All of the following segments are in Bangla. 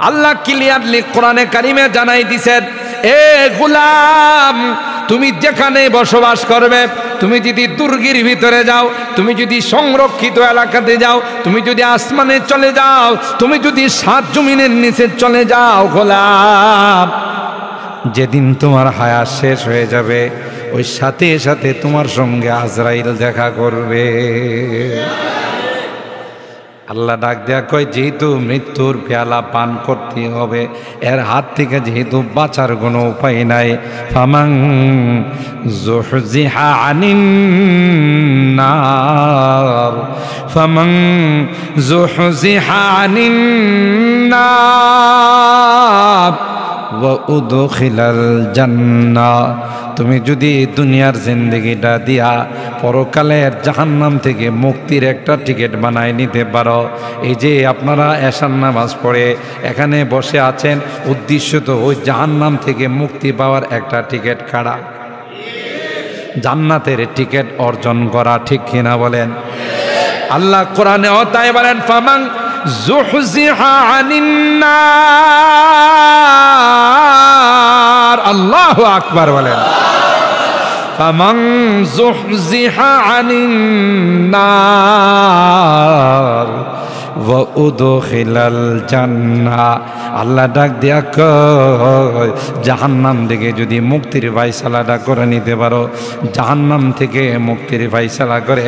আল্লাহ ক্লিয়ারলি কোরআনে কারিমে জানাই দিয়েছেন, এ গোলাম তুমি যেখানে বসবাস করবে, তুমি যদি দুর্গের ভিতরে যাও, তুমি যদি সংরক্ষিত এলাকাতে যাও, তুমি যদি আসমানে চলে যাও, তুমি যদি সাত জমিনের নিচে চলে যাও, গোলাম যেদিন তোমার হায়াত শেষ হয়ে যাবে ওই সাথে সাথে তোমার সঙ্গে আজরাইল দেখা করবে। আল্লাহ ডাক দেয়া কয়, যেহেতু মৃত্যুর পেয়ালা পান করতে হবে, এর হাত থেকে যেহেতু বাঁচার কোনো উপায় নাই, ফামাং যুহজিহা আনিন নার, ফামাং যুহজিহা আনিন নার ওয়া উদখিলাল জান্নাহ, তুমি যদি দুনিয়ার জিন্দেগিটা দিয়া পরকালের জাহান্নাম থেকে মুক্তির একটা টিকিট বানায় নিতে পারো। এই যে আপনারা এশার নামাজ পড়ে এখানে বসে আছেন, উদ্দেশ্য তো ওই জাহান্নাম থেকে মুক্তি পাওয়ার একটা টিকিট কাটা, জান্নাতের টিকিট অর্জন করা, ঠিক কিনা বলেন? আল্লাহ কোরআনে তাই বলেন, ফামান যুহজিহা আনিন নার, আল্লাহু আকবার বলেন, ফামান যুহজিহা আনিন নার ওয়া উদখিলাল জান্নাহ। আল্লাহ ডাক দিয়া কয়, জাহান্নাম থেকে যদি মুক্তির ফায়সালাটা করে নিতে পারো, জাহান্নাম থেকে মুক্তির ফায়সালা করে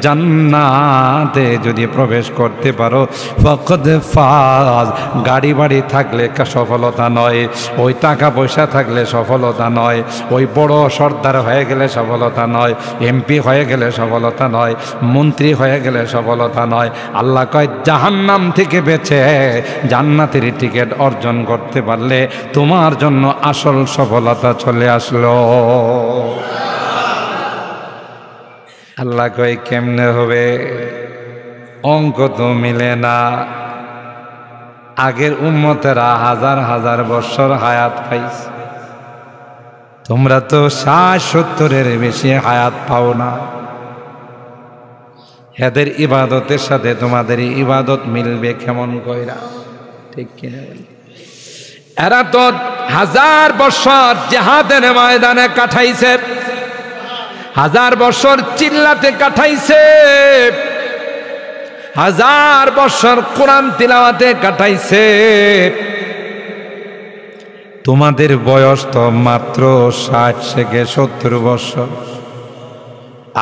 জান্নাতে যদি প্রবেশ করতে পারো, ফাকাদ ফাজ। গাড়ি বাড়ি থাকলে সফলতা নয়, ওই টাকা পয়সা থাকলে সফলতা নয়, ওই বড় সর্দার হয়ে গেলে সফলতা নয়, এমপি হয়ে গেলে সফলতা নয়, মন্ত্রী হয়ে গেলে সফলতা নয়। আল্লাহ কয়, জাহান্নাম থেকে বেঁচে জান্নাতের টিকিট অর্জন করতে পারলে তোমার জন্য আসল সফলতা চলে আসলো। আল্লাহ কয়, কেমনে হবে? অঙ্ক তো মিলে না। আগের উম্মতেরা হাজার হাজার বছর হায়াত পাইছে, তোমরা তো ৬০-৭০-এর বেশি হায়াত পাও না। এদের ইবাদতের সাথে তোমাদের ইবাদত মিলবে কেমন কইরা, ঠিক কিনা? এরা তো হাজার বছর জিহাদের ময়দানে কাটাইছে, হাজার বছর চিল্লাতে কাটাইছে, হাজার বছর কোরআন তিলাওয়াতে কাটাইছে। তোমাদের বয়স তো মাত্র ৬০ থেকে ৭০ বছর,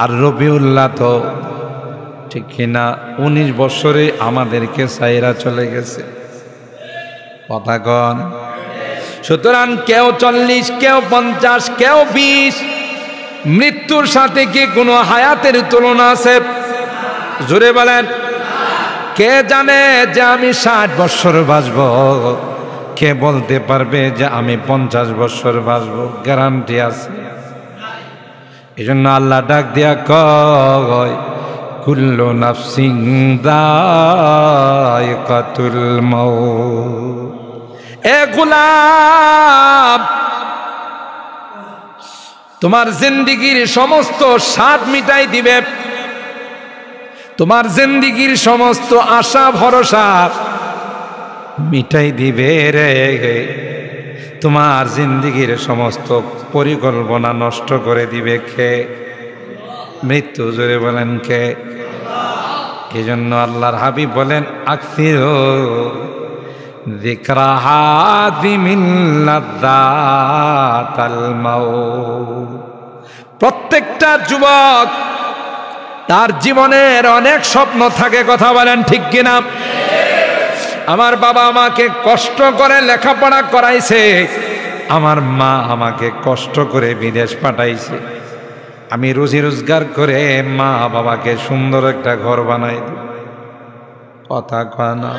আর রবিউল্লাহ তো ঠিক কিনা ১৯ বছরে আমাদেরকে সাইরা চলে গেছে, কথা কন। সুতরাং কেউ ৪০, কেউ ৫০, কেউ ২০, মৃত্যুর সাথে কি কোনো হায়াতের তুলনা আছে? জোরে বলেন। কে জানে যে আমি ৬০ বছর বাঁচব? কে বলতে পারবে যে আমি ৫০ বছর বাঁচব? গ্যারান্টি আছে? এই জন্য আল্লাহ ডাক দিয়া কয়, কুল্লু নাফসিন যায়কাতুল মাউত। এ গোলাম, তোমার জিন্দেগীর সমস্ত স্বাদ মিটাই দিবে, তোমার জিন্দেগীর সমস্ত আশা ভরসা মিটাই দিবে রে, তোমার জিন্দেগীর সমস্ত পরিকল্পনা নষ্ট করে দিবে কে? মৃত্যু। জোরে বলেন কে? এই জন্য আল্লাহর হাবিব বলেন, আকসিরু যিকরা হাযিমিল লাযাতাল মাউত। প্রত্যেকটা যুবক তার জীবনের অনেক স্বপ্ন থাকে, কথা বলেন ঠিক কিনা? আমার বাবা আমাকে কষ্ট করে লেখাপড়া করাইছে, আমার মা আমাকে কষ্ট করে বিদেশ পাঠাইছে, আমি রুজি রোজগার করে মা বাবাকে সুন্দর একটা ঘর বানাই দিই, কথা কয় না?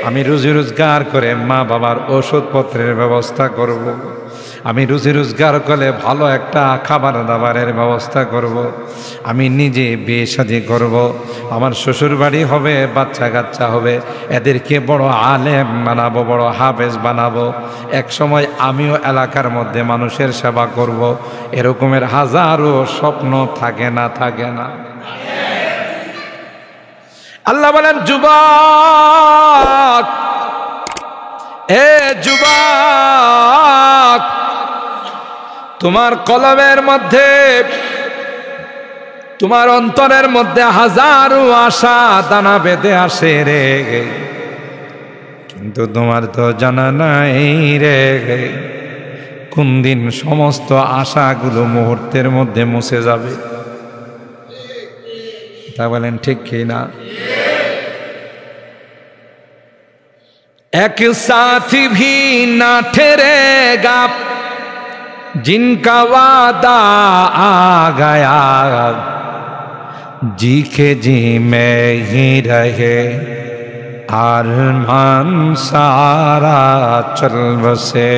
আমি রুজি রোজগার করে মা বাবার ওষুধপত্রের ব্যবস্থা করব, আমি রুজি রোজগার করে ভালো একটা খাবার দাবারের ব্যবস্থা করব, আমি নিজে বিয়ে শাদী করব, আমার শ্বশুর বাড়ি হবে, বাচ্চা কাচ্চা হবে, এদেরকে বড় আলেম বানাবো, বড় হাফেজ বানাবো, এক সময় আমিও এলাকার মধ্যে মানুষের সেবা করব। এরকমের হাজারো স্বপ্ন থাকে না? থাকে না? আল্লাহ বলেন, যুবক এ যুবক, তোমার কলবের মধ্যে, তোমার অন্তরের মধ্যে হাজারো আশা দানা বেঁধে আসে রে, কিন্তু তোমার তো জানা নাই রে কোন দিন সমস্ত আশাগুলো মুহূর্তের মধ্যে মুছে যাবে। তা বলেন ঠিক কি না? এক সাথী ভি না ठहरेगा जिनका वादा आ गया, जी के जी में ही रहे आरमान सारा चल बसे,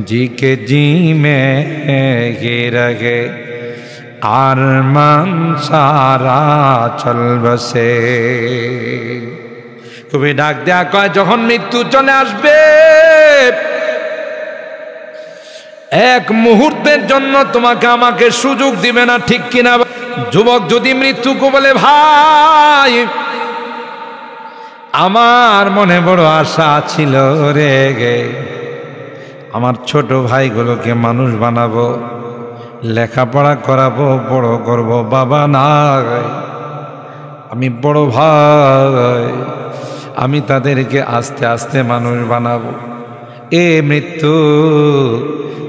जी के जी में ही रहे आरमान सारा चल बसे। কবি ডাক দেয়া কয়, যখন মৃত্যু চলে আসবে এক মুহূর্তের জন্য তোমাকে আমাকে সুযোগ দিবে না, ঠিক কিনা? যুবক যদি মৃত্যুকে বলে, ভাই আমার মনে বড় আশা ছিল রে, আমার ছোট ভাইগুলোকে মানুষ বানাবো, লেখাপড়া করাবো, বড় করব, বাবা নাই, আমি বড় ভাই, আমি তাদেরকে আস্তে আস্তে মানুষ বানাবো। এ মৃত্যু,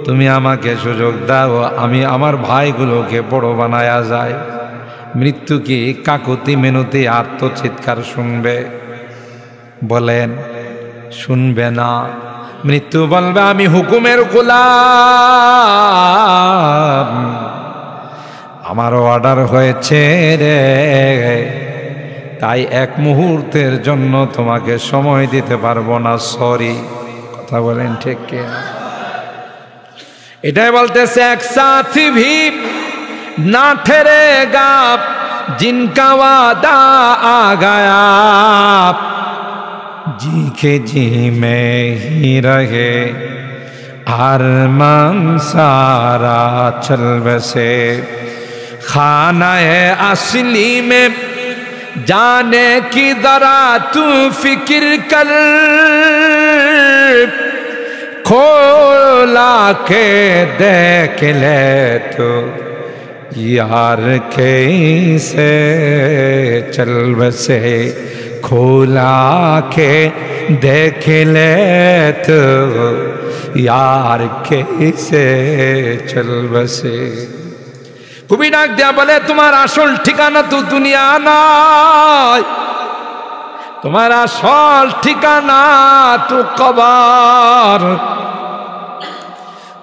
তুমি আমাকে সুযোগ দাও, আমি আমার ভাইগুলোকে বড় বানায়া যায়। মৃত্যু কি কাকুতি মিনতি আত্মচিৎকার শুনবে? বলেন শুনবে না। মৃত্যু বলবে, আমি হুকুমের গোলাম, আমার অর্ডার হয়েছে রে, তাই এক মুহূর্তের জন্য তোমাকে সময় দিতে পারবো না, সরি। কথা বলেন ঠিক কি না? এটাই বলতেছে, এক সাথী ভি না ठहरेगा जिनका वादा आ गया, जी के जी में ही रहे आरमान सारा चल बसे। खाना-ए असली में जाने की जरा तू फिक्र कर, खोला के देख ले तो यार कैसे चल बसे, खोला के देख ले तो यार कैसे चल बसे। কবি ডাক দেয়া বলে, তোমার আসল ঠিকানা তো দুনিয়া নয়, তোমার আসল ঠিকানা তো কবর,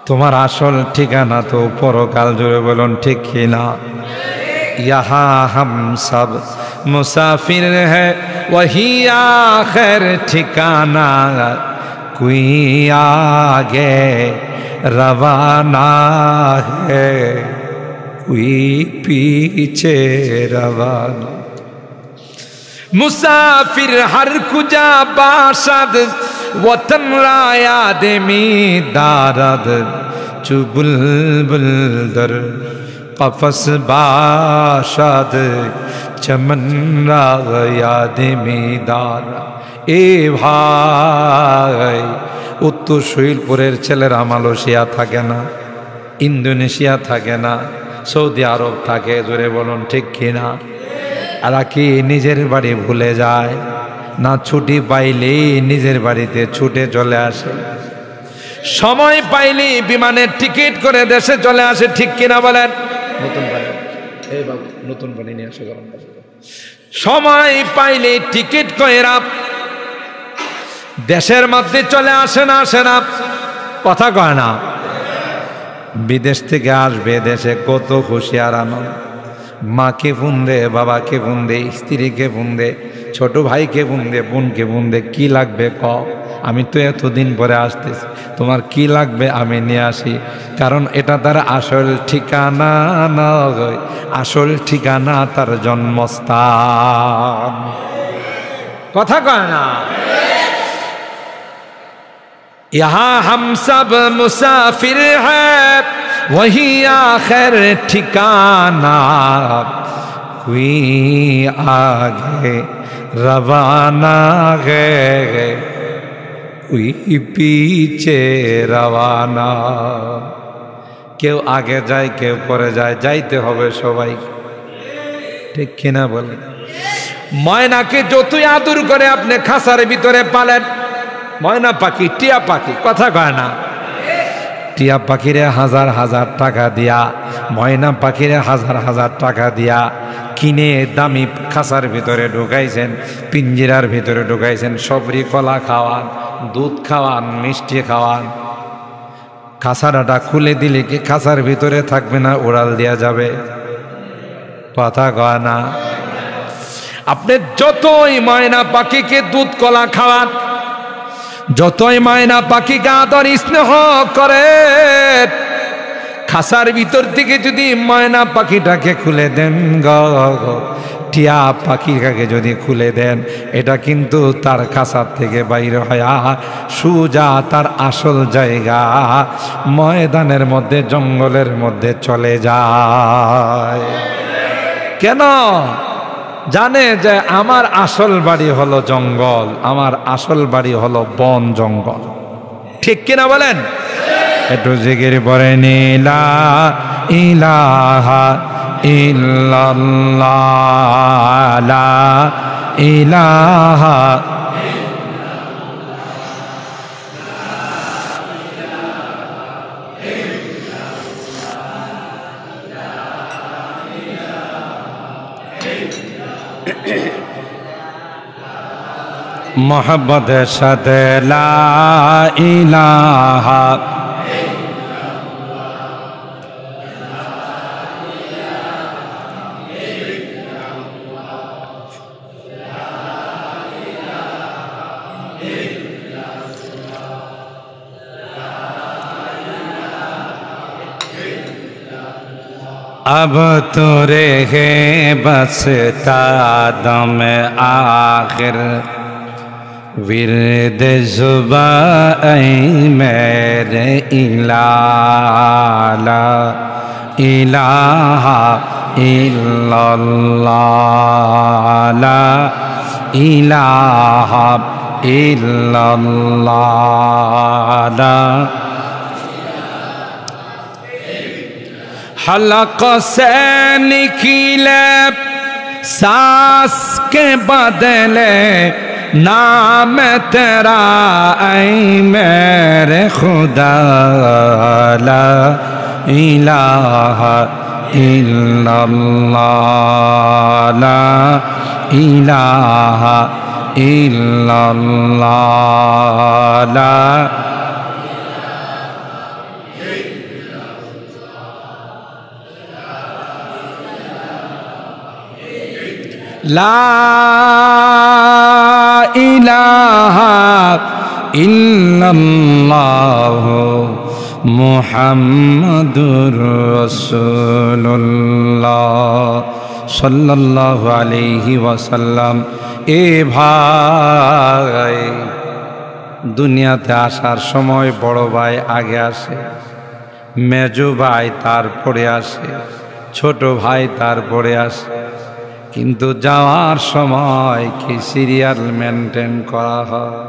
তোমার আসল ঠিকানা তো পরকাল। জোরে বলুন ঠিক কিনা? ইহা হাম সব মুসাফির হ্যায় ওহি আখির ঠিকানা, কোই আগে রওয়ানা হ্যায় कोई पीछे रवाना। मुसाफिर हर कुजा बाशद वतन राया देमी दारद, चुबुलबुल दर कफस बाशद चमन राया देमी दारा। ए भाई, উত্তর শৈলপুরের ছেলেরা মালয়েশিয়া থাকে না, ইন্দোনেশিয়া থাকে না, সৌদি আরব থাকে। জোরে বলুন ঠিক কিনা? আর কি নিজের বাড়ি ভুলে যায় না? ছুটি পাইলেই নিজের বাড়িতে ছুটে চলে আসে, সময় পাইলেই বিমানের টিকিট করে দেশে চলে আসে, ঠিক কিনা বলেন? নতুন পানি, এই বাবু নতুন পানি নিয়ে আসো গরম। সময় পাইলেই টিকিট কইরা দেশের মধ্যে চলে আসে না, আসে না? কথা কয় না? বিদেশ থেকে আসবে দেশে, কত খুশি আর আনন্দ। মাকে ফোন দে, বাবাকে ফোন দে, স্ত্রীকে ফোন দে, ছোট ভাইকে ফোন দে, বোনকে ফোন দে, কি লাগবে ক, আমি তো এতদিন পরে আসতেছি, তোমার কি লাগবে আমি নিয়ে আসি। কারণ এটা তার আসল ঠিকানা নয়, আসল ঠিকানা তার জন্মস্থান। কথা কয় না? यहाँ हम सब मुसाफिर हैं वही आखिर ठिकाना, कोई आगे रवाना है कोई पीछे रवाना। কেউ আগে যায় কেউ পরে যায়, যাইতে হবে সবাই, ঠিক কিনা বলে? ময়নাকে যতই আদর করে আপনি খাঁচার ভিতরে পালেন, ময়না পাখি টিয়া পাখি কথা কয় না, টিয়া পাখিরে হাজার হাজার টাকা দিয়া, ময়না পাখিরে হাজার হাজার টাকা দিয়া কিনে দামি খাঁচার ভিতরে ঢুকাইছেন, পিঞ্জিরার ভিতরে ঢুকাইছেন, সবরি কলা খাওয়ান, দুধ খাওয়ান, মিষ্টি খাওয়ান। খাঁচাটা খুলে দিলে কি খাঁচার ভিতরে থাকবে না, উড়াল দেয়া যাবে? কথা কয় না। আপনি যতই ময়না পাখিকে দুধ কলা খাওয়ান, যতই ময়না পাখিকে আদর স্নেহ করে, খাঁচার ভিতর থেকে যদি ময়না পাখিটাকে খুলে দেন গো, টিয়া পাখিটাকে যদি খুলে দেন, এটা কিন্তু তার খাঁচার থেকে বাইরে হয় সুজা তার আসল জায়গা ময়দানের মধ্যে, জঙ্গলের মধ্যে চলে যায়। কেন? জানে যে আমার আসল বাড়ি হলো জঙ্গল, আমার আসল বাড়ি হলো বন জঙ্গল, ঠিক কিনা বলেন? একটু জিকির পরে লা ইলাহা ইল্লাল্লাহ, লা ইলাহা মোহাম্মদের সাথে লা ইলাহা अब तो रहे बस तादम आखिर विरद जुबान मेरे इलाहा इलाहा इल्लल्लाह, ला इलाहा इल्लल्लाह, ला हलक से निकले सांस के बदले नाम तेरा ऐ मेरे खुदा, ला इलाहा इल्लल्लाह, ला इलाहा इल्लल्लाह, ला ला इलाहा इल्लल्लाह मुहम्मदुर रसूलुल्लाह सल्लल्लाहु अलैहि वसल्लम। ए भाई, দুনিয়াতে আসার সময় বড় ভাই আগে আসে, মেজো ভাই তারপরে আসে, ছোট ভাই তারপরে আসে, কিন্তু যাওয়ার সময় কি সিরিয়াল মেনটেন করা হয়?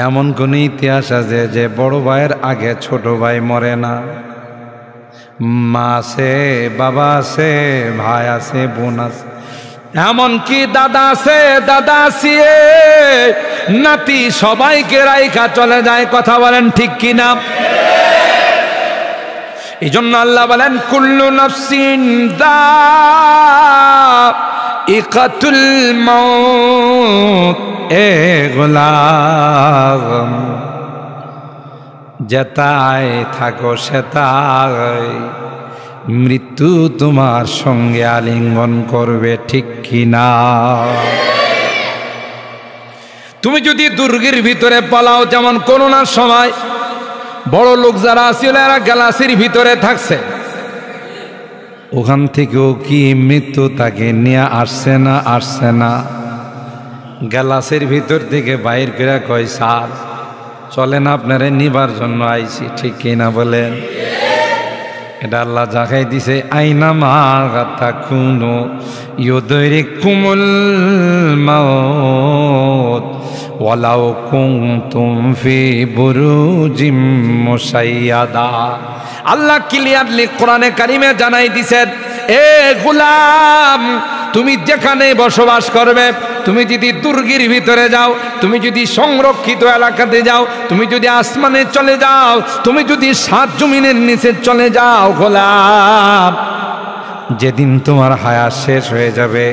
এমন কোন ইতিহাস আছে যে বড় ভাইয়ের আগে ছোট ভাই মরে না? মা আছে, বাবা আছে, ভাই আছে, বোন আছে, এমনকি দাদা আছে, দাদা আছে, নাতি, সবাইকে রাইখা চলে যায়। কথা বলেন ঠিক কিনা? এই জন্য আল্লাহ বলেন কুল্লু নাফসিন যায়িকাতুল মাউত, এ গোলাম যেতায় থাকো সেতায় মৃত্যু তোমার সঙ্গে আলিঙ্গন করবে, ঠিক কিনা? তুমি যদি দুর্গের ভিতরে পালাও, যেমন করোনার সময় বড় লোক যারা ছিল এরা গ্যালাসির ভিতরে থাকছে, ওখান থেকেও কি মৃত্যু তাকে নিয়ে আসছে না? আসছে না? গ্যালাসির ভিতর থেকে বাইর করে কয় স্যার চলেন আপনারে নিবার জন্য আইছি, ঠিক কিনা বলেন? এটা আল্লাহ জাগাই দিছে, আইনা মা তাকুনু ইউদরিকুমুল মাউত ওয়ালাউ কুনতুম ফি বুরুজিম মুশাইয়াদা। আল্লাহ ক্লিয়ারলি কোরআনে কারিমে জানাই দিয়েছেন, এ গোলাম, তুমি যেখানে বসবাস করবে, তুমি যদি দুর্গের ভিতরে যাও, তুমি যদি সংরক্ষিত এলাকাতে যাও, তুমি যদি আসমানে চলে যাও, তুমি যদি সাত জমিনের নিচে চলে যাও, গোলাম, যেদিন তোমার হায়াত শেষ হয়ে যাবে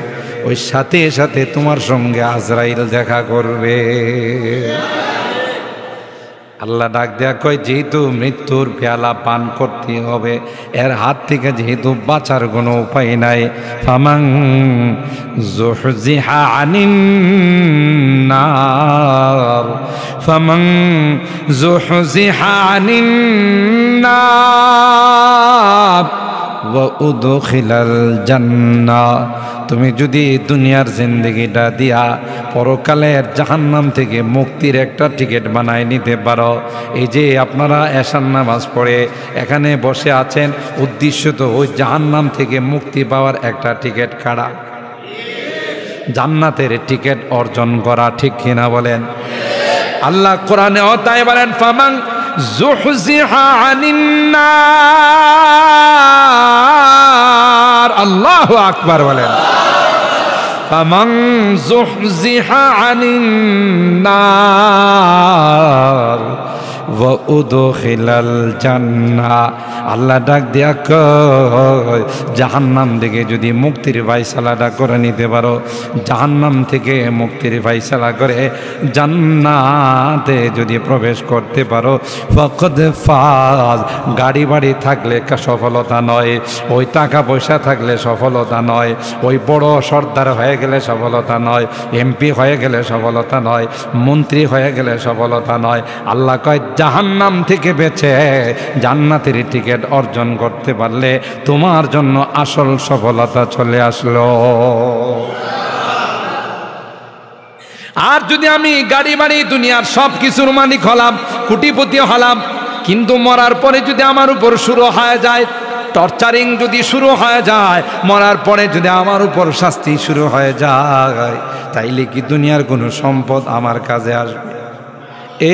ওই সাথে সাথে তোমার সঙ্গে আজরাইল দেখা করবে। আল্লাহ ডাক দেয়া কয়, যেহেতু মৃত্যুর পেয়ালা পান করতে হবে, এর হাত থেকে যেহেতু বাঁচার কোনো উপায় নাই, ফামান যুহজিহা আনিন নার, ফামান যুহজিহা আনিন নার ওয়া উদখিলাল জান্নাহ। তুমি যদি দুনিয়ার জিন্দেগিটা দিয়া পরকালের জাহান্নাম থেকে মুক্তির একটা টিকিট বানায় নিতে পারো, এই যে আপনারা এশার নামাজ পড়ে এখানে বসে আছেন, উদ্দেশ্য তো ওই জাহান্নাম থেকে মুক্তি পাওয়ার একটা টিকিট কাটা, জান্নাতের টিকিট অর্জন করা, ঠিক কিনা বলেন? আল্লাহ কোরআনে তাই বলেন, ফামান যুহজিহা আনিন নার, আল্লাহু আকবার বলেন, ফামান যুহজিহা আনিন নার ওয়া উদখিলাল জান্নাহ। আল্লাহ ডাক দিয়া কয়, জাহান্নাম থেকে যদি মুক্তির ফায়সালাটা করে নিতে পারো, জাহান্নাম থেকে মুক্তির ফায়সালা করে জান্নাতে যদি প্রবেশ করতে পারো, ফাকাদ ফাজ। গাড়ি বাড়ি থাকলে সফলতা নয়, ওই টাকা পয়সা থাকলে সফলতা নয়, ওই বড় সর্দার হয়ে গেলে সফলতা নয়, এমপি হয়ে গেলে সফলতা নয়, মন্ত্রী হয়ে গেলে সফলতা নয়। আল্লাহ কয়, জাহান্নাম থেকে বেঁচে জান্নাতের টিকিট অর্জন করতে পারলে তোমার জন্য আসল সফলতা চলে আসলো। আর যদি আমি গাড়ি বাড়ি দুনিয়ার সব কিছুর মালিক হলাম, কোটিপতি হলাম, কিন্তু মরার পরে যদি আমার উপর শুরু হয়ে যায় টর্চারিং, যদি শুরু হয়ে যায়, মরার পরে যদি আমার উপর শাস্তি শুরু হয়ে যায়, তাইলে কি দুনিয়ার কোনো সম্পদ আমার কাজে আসবে?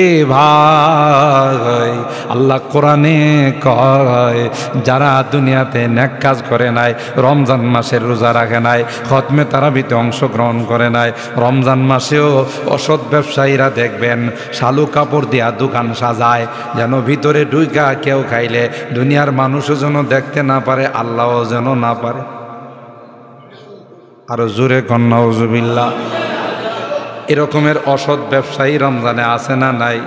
এ ভাই, আল্লাহ কোরআনে কয়, যারা দুনিয়াতে নেক কাজ করে নাই, রমজান মাসের রোজা রাখে নাই, খতমে তারাবিতে অংশগ্রহণ করে নাই, রমজান মাসেও অসৎ ব্যবসায়ীরা দেখবেন শালু কাপড় দিয়া দোকান সাজায়, যেন ভিতরে ঢুইকা কেউ খাইলে দুনিয়ার মানুষও যেন দেখতে না পারে, আল্লাহও যেন না পারে। আরো জোরে কন্যা উজুবিল্লাহ। এরকমের অসৎ ব্যবসায়ী রমজানে আছে না নাই?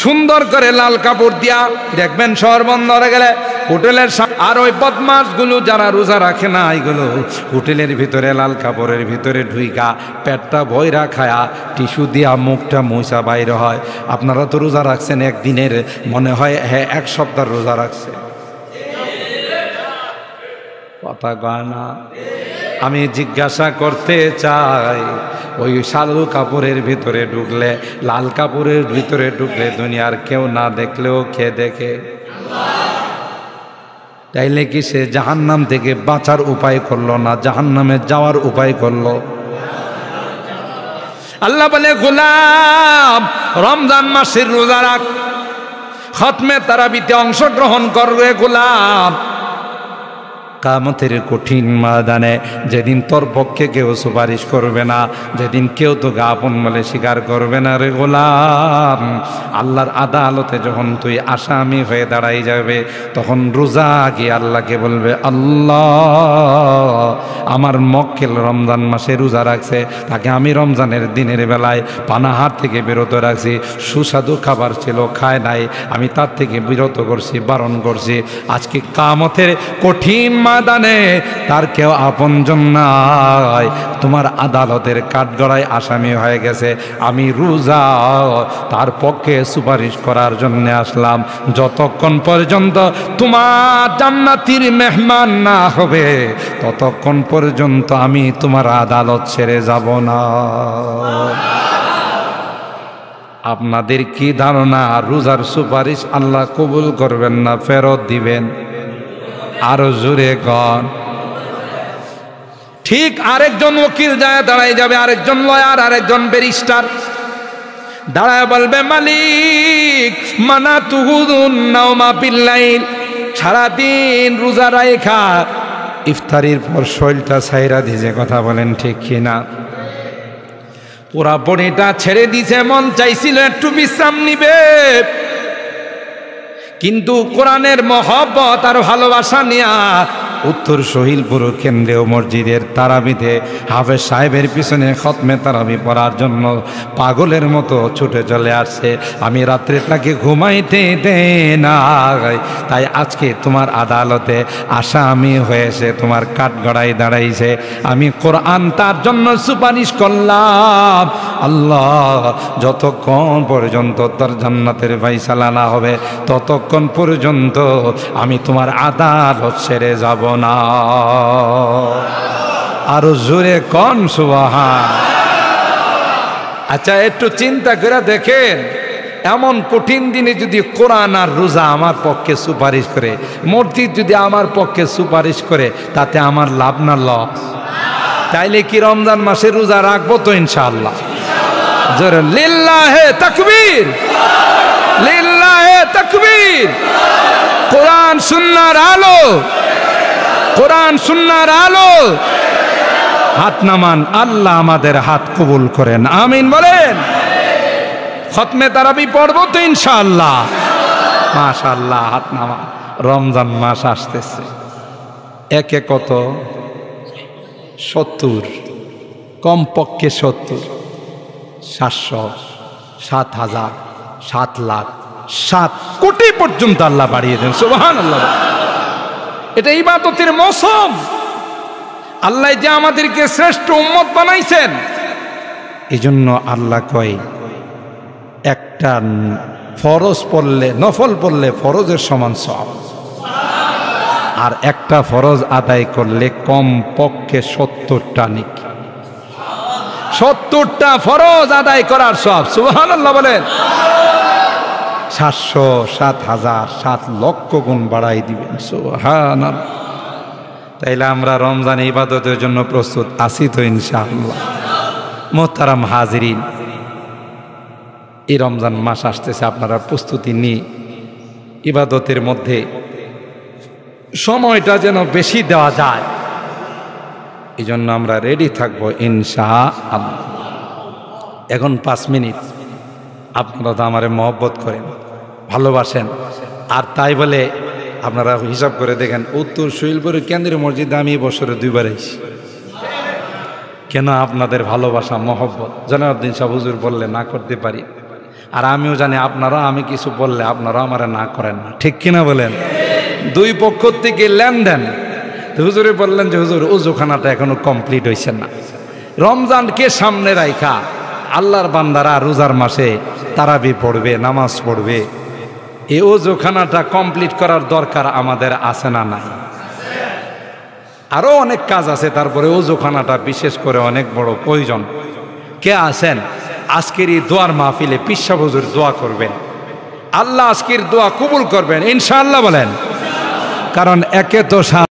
সুন্দর করে লাল কাপড় দিয়া দেখবেন শহর বন্দরে গেলে হোটেলের, আর ওই বদমাশগুলো যারা রোজা রাখে না, এইগুলো হোটেলের ভিতরে লাল কাপড়ের ভিতরে ঢুইকা পেটটা ভয়রা খায়া টিস্যু দিয়া মুখটা মুছা বাইরে হয়। আপনারা তো রোজা রাখছেন একদিনের, মনে হয় হ্যাঁ এক সপ্তাহ রোজা রাখছে, কথা কয় না। আমি জিজ্ঞাসা করতে চাই, ওই শালু কাপড়ের ভিতরে ঢুকলে, লাল কাপড়ের ভিতরে ঢুকলে দুনিয়ার কেউ না দেখলেও কে দেখে? তাইলে কি সে জাহান্নাম থেকে বাঁচার উপায় করলো না জাহান্নামে যাওয়ার উপায় করলো? আল্লাহ বলে, গোলাম, রমজান মাসের রোজা রাখ, খতমে তারাবিতে অংশগ্রহণ করবে গোলাম। কিয়ামতের কঠিন ময়দানে যেদিন তোর পক্ষে কেউ সুপারিশ করবে না, যেদিন কেউ তোকে আপন বলে স্বীকার করবে না রে গোলাম, আল্লাহর আদালতে যখন তুই আসামি হয়ে দাঁড়াই যাবে, তখন রোজা গিয়ে আল্লাহকে বলবে, আল্লাহ, আমার মক্কেল রমজান মাসে রোজা রাখছে, তাকে আমি রমজানের দিনের বেলায় পানাহার থেকে বিরত রাখছি, সুস্বাদু খাবার ছিল খায় নাই, আমি তার থেকে বিরত করছি, বারণ করছি। আজকে কিয়ামতের কঠিন ময়দানে তার কেউ আপনজন নাই, তোমার আদালতের কাঠগড়ায় আসামি হয়ে গেছে, আমি রোজা তার পক্ষে সুপারিশ করার জন্য আসলাম। যতক্ষণ পর্যন্ত তোমার জান্নাতীর মেহমান না হবে, ততক্ষণ পর্যন্ত আমি তোমার আদালত ছেড়ে যাব না। আপনাদের কি ধারণা, রোজার সুপারিশ আল্লাহ কবুল করবেন না ফেরত দিবেন? আরো জোরে গণ। ঠিক আরেকজন উকিল যায় দাঁড়াই যাবে, আরেকজন লয়ার, আরেকজন ব্যারিস্টার, দাঁড়ায় বলবে মালিক মানাতুহুন নাওমা বিল্লাইল, সারাদিন রোজা রাখা ইফতারির পর শরীরটা ছাইরা দিছে। কথা বলেন ঠিক কিনা? পুরা বডিটা ছেড়ে দিছে, মন চাইছিল একটু বিশ্রাম নিবে, কিন্তু কোরআনের মহব্বত আর ভালোবাসা নিয়া উত্তর শহীদপুর কেন্দ্রীয় মসজিদের তারাবিতে হাফেজ সাহেবের পিছনে খতমে তারাবি পড়ার জন্য পাগলের মতো ছুটে চলে আসছে। আমি রাত্রে তাকে ঘুমাইতে দেই না, তাই আজকে তোমার আদালতে আসামি হয়েছে, তোমার কাঠগড়ায় দাঁড়াইছে। আমি কোরআন তার জন্য সুপারিশ করলাম। আল্লাহ, যতক্ষণ পর্যন্ত তোর জান্নাতের ফায়সালা না হবে ততক্ষণ পর্যন্ত আমি তোমার আদালত ছেড়ে যাব না। আরো জোরে কোন সুবহান। আচ্ছা, একটু চিন্তা করে দেখেন, এমন কঠিন দিনে যদি কোরআন আর রোজা আমার পক্ষে সুপারিশ করে, মসজিদ যদি আমার পক্ষে সুপারিশ করে, তাতে আমার লাভ না লস? তাইলে কি রমজান মাসে রোজা রাখবো তো ইনশাআল্লাহ? জোরে লিল্লাহে তাকবীর, লিল্লাহে তাকবীর। কোরআন সুন্নাহর আলো, কোরআন সুন্নাহর আলো। হাত নামান, আল্লাহ আমাদের হাত কবুল করেন, আমিন বলেন। খতমে তারাবি পড়বো তো ইনশাআল্লাহ? মাশাআল্লাহ, হাত নামান। রমজান মাস আসতেছে, একে কত 70, কমপক্ষে 70, 700, 7,000, 7 লাখ, 7 কোটি পর্যন্ত আল্লাহ বাড়িয়ে দেন। সুবহানাল্লাহ। এটা ইবাদতের মৌসুম। আল্লাহ যে আমাদেরকে শ্রেষ্ঠ উম্মত বানাইছেন, এজন্য আল্লাহ কয় একটা ফরজ পড়লে, নফল পড়লে ফরজের সমান সওয়াব, আর একটা ফরজ আদায় করলে কম পক্ষে 70টা নেকি। 70টা ফরজ আদায় করার সওয়াব। সুবহানাল্লাহ বলেন। 700, 7,000, 7 লক্ষ গুণ বাড়াই দিবেন। সুবহানাল্লাহ। তাইলে আমরা রমজান ইবাদতের জন্য প্রস্তুত আছি তো ইনশাআল্লাহ? মোহতারাম হাজিরিন, এই রমজান মাস আসতেছে, আপনারা প্রস্তুতি নিয়ে ইবাদতের মধ্যে সময়টা যেন বেশি দেওয়া যায়, এই জন্য আমরা রেডি থাকবো ইনশাআল্লাহ। এখন 5 মিনিট আপনারা তো আমারে মহব্বত করেন, ভালোবাসেন, আর তাই বলে আপনারা হিসাব করে দেখেন, উত্তর শহীদপুরের কেন্দ্রীয় মসজিদে আমি বছরে 2 বার এসেছি। কেন? আপনাদের ভালোবাসা, মহব্বত। জনাবউদ্দিন সাহেব হুজুর বললে না করতে পারি, আর আমিও জানি আপনারা, আমি কিছু বললে আপনারা আমারে না করেন না, ঠিক কিনা বলেন? 2 পক্ষ থেকে লেনদেন। হুজুরে বললেন যে হুজুর ওযুখানাটা এখনো কমপ্লিট হয়েছে না। রমজানকে সামনে রাখা আল্লাহর বান্দারা রোজার মাসে তারাবি পড়বে, নামাজ পড়বে, এই ওযুখানাটা কমপ্লিট করার দরকার আমাদের আছে না নাই? আরো অনেক কাজ আছে, তারপরে ওযুখানাটা বিশেষ করে অনেক বড় প্রয়োজন। কে আছেন আজকের এই দোয়ার মাহফিলে? পীর সাহেব হুজুর দোয়া করবেন, আল্লাহ আজকের দোয়া কবুল করবেন ইনশাআল্লাহ বলেন। কারণ একে তো